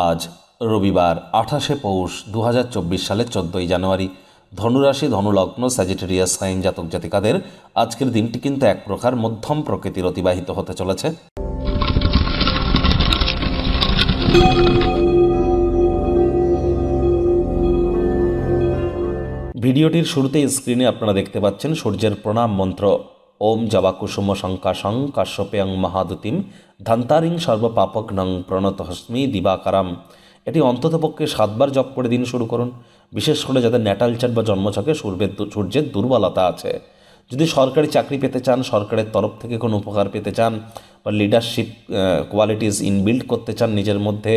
আজ রবিবার 28শে পৌষ 2024 সালের 14ই জানুয়ারি। ধনুরাশি, ধনুলগ্ন, স্যাজিটেরিয়াস সাইন জাতক জাতিকাদের আজকের দিনটি কিন্তু এক প্রকার মধ্যম প্রকৃতির অতিবাহিত হতে চলেছে। ভিডিওটির শুরুতেই স্ক্রিনে আপনারা দেখতে পাচ্ছেন সূর্যের প্রণাম মন্ত্র। ওম জবাকুসুম শঙ্কাশং কাশ্যপেয়ং মহাদুতিম ধান্তারিং সর্বপাপগ্নং প্রণতহস্মি দিবাকারাম। এটি অন্ততপক্ষে 7 বার জপ করে দিন শুরু করুন। বিশেষ করে যাদের ন্যাটাল চার্ট বা জন্মছকে সূর্যের দুর্বলতা আছে, যদি সরকারি চাকরি পেতে চান, সরকারের তরফ থেকে কোনো উপকার পেতে চান, বা লিডারশিপ কোয়ালিটিস ইনবিল্ড করতে চান, নিজের মধ্যে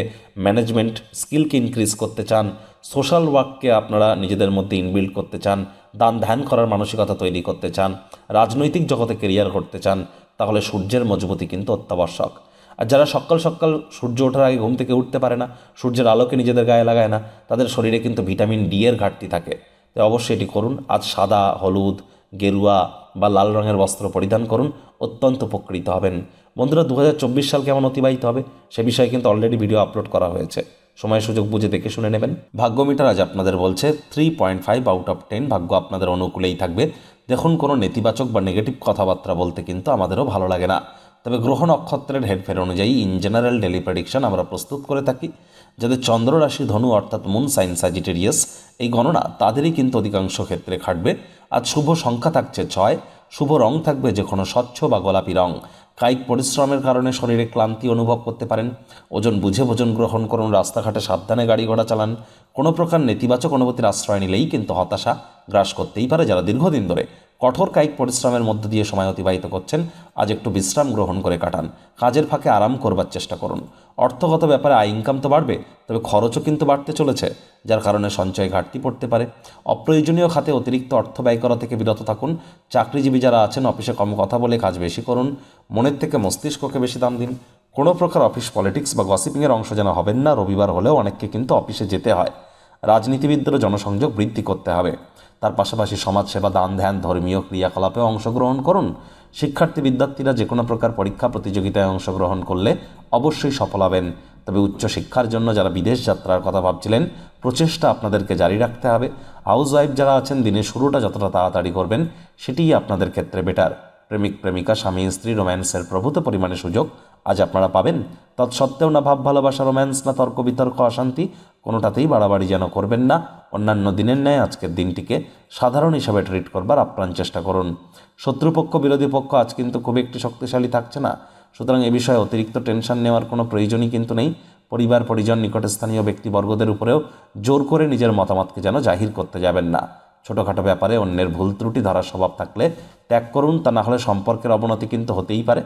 ম্যানেজমেন্ট স্কিলকে ইনক্রিজ করতে চান, সোশ্যাল ওয়ার্ককে আপনারা নিজেদের মধ্যে ইনবিল্ড করতে চান, দান ধ্যান করার মানসিকতা তৈরি করতে চান, রাজনৈতিক জগতে কেরিয়ার করতে চান, তাহলে সূর্যের মজবুতি কিন্তু অত্যাবশ্যক। আর যারা সকাল সকাল সূর্য ওঠার আগে ঘুম থেকে উঠতে পারে না, সূর্যের আলোকে নিজেদের গায়ে লাগায় না, তাদের শরীরে কিন্তু ভিটামিন ডি এর ঘাটতি থাকে। তাই অবশ্যই এটি করুন। আজ সাদা, হলুদ, গেরুয়া বা লাল রঙের বস্ত্র পরিধান করুন, অত্যন্ত উপকৃত হবেন। বন্ধুরা, 2024 সাল কেমন অতিবাহিত হবে সে বিষয়ে কিন্তু অলরেডি ভিডিও আপলোড করা হয়েছে, সময় সুযোগ বুঝে দেখে শুনে নেবেন। ভাগ্য মিটার আজ আপনাদের বলছে 3.5 আউট অফ 10। ভাগ্য আপনাদের অনুকূলেই থাকবে। দেখুন, কোনো নেতিবাচক বা নেগেটিভ কথাবার্তা বলতে কিন্তু আমাদেরও ভালো লাগে না, তবে গ্রহ নক্ষত্রের হেরফের অনুযায়ী ইন জেনারেল ডেলি প্রেডিকশন আমরা প্রস্তুত করে থাকি। যাদের চন্দ্র রাশি ধনু অর্থাৎ মুন সাইন স্যাজিটেরিয়াস, এই গণনা তাদেরই কিন্তু অধিকাংশ ক্ষেত্রে খাটবে। আজ শুভ সংখ্যা থাকছে 6, শুভ রং থাকবে যে কোনো স্বচ্ছ বা গোলাপি রং। কায়িক পরিশ্রমের কারণে শরীরে ক্লান্তি অনুভব করতে পারেন। ওজন বুঝে ভোজন গ্রহণ করুন, রাস্তাঘাটে সাবধানে গাড়ি ঘোড়া চালান। কোনো প্রকার নেতিবাচক অনুভূতির আশ্রয় নিলেই কিন্তু হতাশা গ্রাস করতেই পারে। যারা দীর্ঘদিন ধরে কঠোর কায়িক পরিশ্রমের মধ্য দিয়ে সময় অতিবাহিত করছেন, আজ একটু বিশ্রাম গ্রহণ করে কাটান। কাজের ফাঁকে আরাম করবার চেষ্টা করুন। অর্থগত ব্যাপারে আয় ইনকাম তো বাড়বে, তবে খরচও কিন্তু বাড়তে চলেছে, যার কারণে সঞ্চয় ঘাটতি পড়তে পারে। অপ্রয়োজনীয় খাতে অতিরিক্ত অর্থ ব্যয় করা থেকে বিরত থাকুন। চাকরিজীবী যারা আছেন, অফিসে কম কথা বলে কাজ বেশি করুন। মনের থেকে মস্তিষ্ককে বেশি দাম দিন। কোনো প্রকার অফিস পলিটিক্স বা গসিপিংয়ের অংশ যেন হবেন না। রবিবার হলেও অনেককে কিন্তু অফিসে যেতে হয়। রাজনীতিবিদদেরও জনসংযোগ বৃদ্ধি করতে হবে। তার পাশাপাশি সমাজসেবা, দান ধ্যান, ধর্মীয় ক্রিয়াকলাপে অংশগ্রহণ করুন। বিদ্যার্থীরা যে কোনো প্রকার পরীক্ষা প্রতিযোগিতায় অংশগ্রহণ করলে অবশ্যই সফল হবেন। তবে উচ্চশিক্ষার জন্য যারা বিদেশ যাত্রার কথা ভাবছিলেন, প্রচেষ্টা আপনাদেরকে জারি রাখতে হবে। হাউস ওয়াইফ যারা আছেন, দিনের শুরুটা যতটা তাড়াতাড়ি করবেন সেটিই আপনাদের ক্ষেত্রে বেটার। প্রেমিক প্রেমিকা, স্বামী স্ত্রী রোম্যান্সের প্রভূত পরিমাণে সুযোগ আজ আপনারা পাবেন। তৎসত্ত্বেও না ভাব ভালোবাসা, রোম্যান্স, না তর্ক বিতর্ক, অশান্তি, কোনোটাতেই বাড়াবাড়ি যেন করবেন না। অন্যান্য দিনের ন্যায় আজকের দিনটিকে সাধারণ হিসাবে ট্রিট করবার আপ্রাণ চেষ্টা করুন। শত্রুপক্ষ, বিরোধী পক্ষ আজ কিন্তু খুব একটি শক্তিশালী থাকছে না, সুতরাং এ বিষয়ে অতিরিক্ত টেনশন নেওয়ার কোনো প্রয়োজনই কিন্তু নেই। পরিবার পরিজন, নিকটস্থানীয় ব্যক্তিবর্গদের উপরেও জোর করে নিজের মতামতকে যেন জাহির করতে যাবেন না। ছোটোখাটো ব্যাপারে অন্যের ভুল ত্রুটি ধরার স্বভাব থাকলে ত্যাগ করুন, তা না হলে সম্পর্কের অবনতি কিন্তু হতেই পারে।